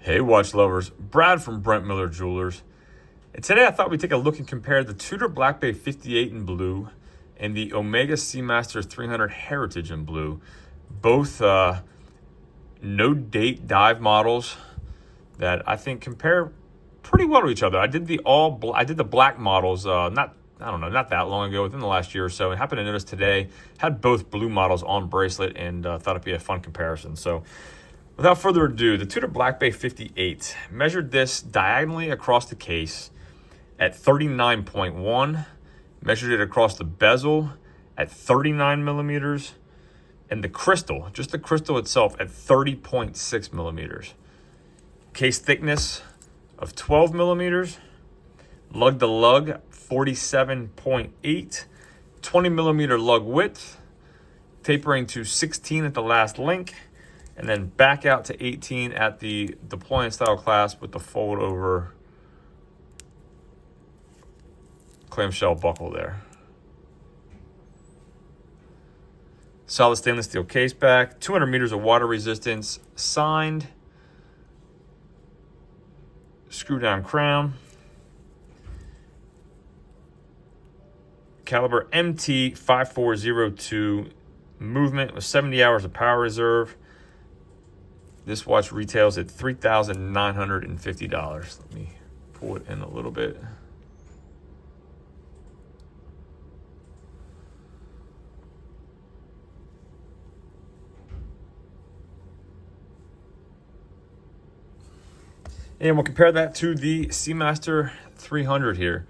Hey watch lovers, Brad from Brent Miller Jewelers. And today I thought we'd take a look and compare the Tudor Black Bay 58 in blue and the Omega Seamaster 300 Heritage in blue. Both no date dive models that I think compare pretty well to each other. I did the black models not that long ago, within the last year or so. I happened to notice today had both blue models on bracelet and thought it'd be a fun comparison. So without further ado, the Tudor Black Bay 58, measured this diagonally across the case at 39.1, measured it across the bezel at 39 millimeters, and the crystal, just the crystal itself, at 30.6 millimeters. Case thickness of 12 millimeters, lug to lug 47.8, 20 millimeter lug width, tapering to 16 at the last link, and then back out to 18 at the deployant style clasp with the fold over clamshell buckle there. Solid stainless steel case back, 200 meters of water resistance, signed, screw down crown, caliber MT5402, movement with 70 hours of power reserve. This watch retails at $3,950. Let me pull it in a little bit. And we'll compare that to the Seamaster 300 here.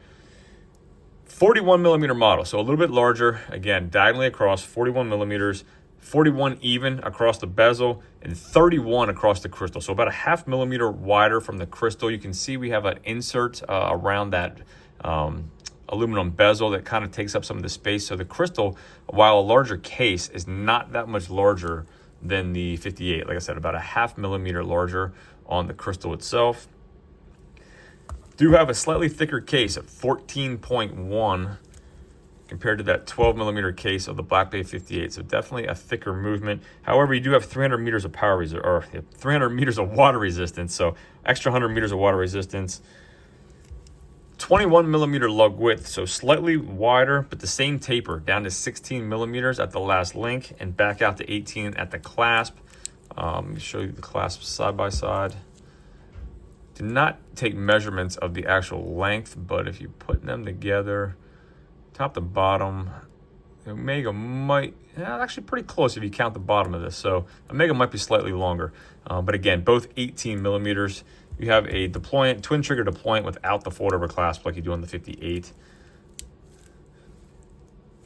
41 millimeter model, so a little bit larger. Again, diagonally across, 41 millimeters. 41 even across the bezel, and 31 across the crystal. So about a ½ millimeter wider from the crystal. You can see we have an insert around that aluminum bezel that kind of takes up some of the space. So the crystal, while a larger case, is not that much larger than the 58. Like I said, about a ½ millimeter larger on the crystal itself. Do have a slightly thicker case at 14.1 compared to that 12 millimeter case of the Black Bay 58. So definitely a thicker movement. However, you do have 300 meters of power reserve, or 300 meters of water resistance. So extra 100 meters of water resistance. 21 millimeter lug width, so slightly wider, but the same taper down to 16 millimeters at the last link and back out to 18 at the clasp. Let me show you the clasp side by side. Did not take measurements of the actual length, but if you put them together, top to bottom, Omega might, actually pretty close if you count the bottom of this. So Omega might be slightly longer, but again, both 18 millimeters. You have a deployant, twin trigger deployant without the fold over clasp like you do on the 58.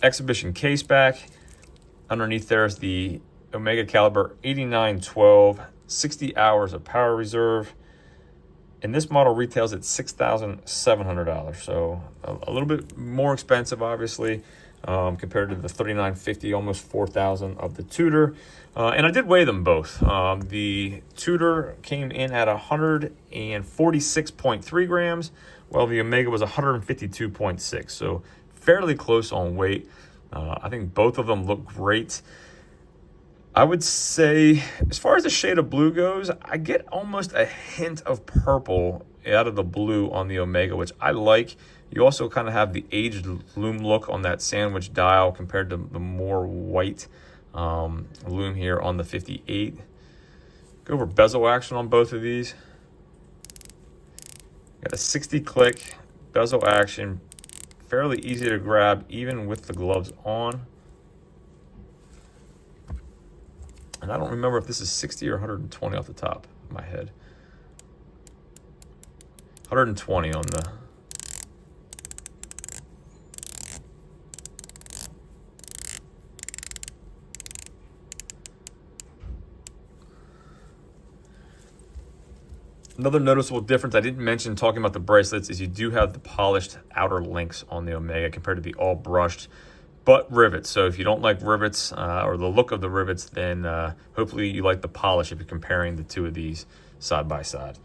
Exhibition case back. Underneath there is the Omega caliber 8912, 60 hours of power reserve. And this model retails at $6,700, so a little bit more expensive, obviously, compared to the $3,950, almost $4,000 of the Tudor. And I did weigh them both. The Tudor came in at 146.3 grams, while the Omega was 152.6, so fairly close on weight. I think both of them look great. I would say, as far as the shade of blue goes, I get almost a hint of purple out of the blue on the Omega, which I like. You also kind of have the aged lume look on that sandwich dial compared to the more white lume here on the 58. Go over bezel action on both of these. Got a 60 click bezel action, fairly easy to grab even with the gloves on. And I don't remember if this is 60 or 120 off the top of my head. 120 on the... Another noticeable difference I didn't mention talking about the bracelets is you do have the polished outer links on the Omega compared to the all brushed but rivets. So if you don't like rivets or the look of the rivets, then hopefully you like the polish if you're comparing the two of these side by side.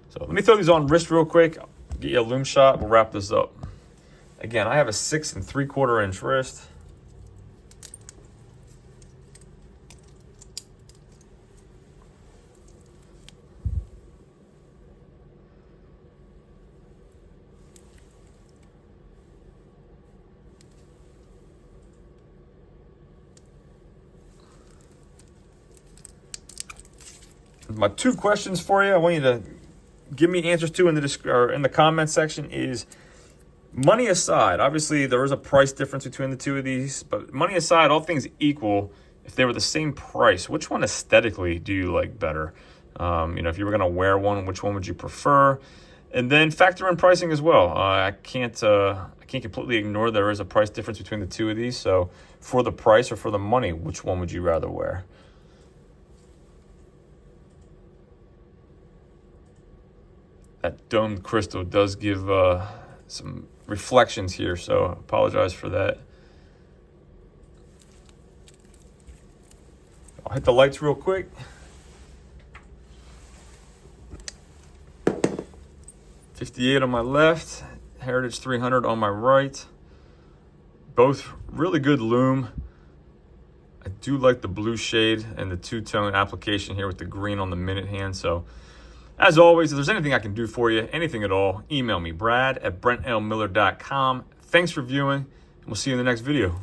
So let me throw these on wrist real quick, get you a lume shot, we'll wrap this up. Again, I have a 6 3/4 inch wrist. My 2 questions for you, I want you to give me answers to in the comment section is, money aside, obviously there is a price difference between the 2 of these, but money aside, all things equal, if they were the same price, which one aesthetically do you like better? If you were going to wear one, which one would you prefer? And then factor in pricing as well. I can't completely ignore there is a price difference between the 2 of these. So for the price or for the money, which one would you rather wear? That domed crystal does give some reflections here, so I apologize for that. I'll hit the lights real quick. .58 on my left, Heritage 300 on my right. Both really good lume. I do like the blue shade and the 2-tone application here with the green on the minute hand. So as always, if there's anything I can do for you, anything at all, email me, brad@brentlmiller.com. Thanks for viewing, and we'll see you in the next video.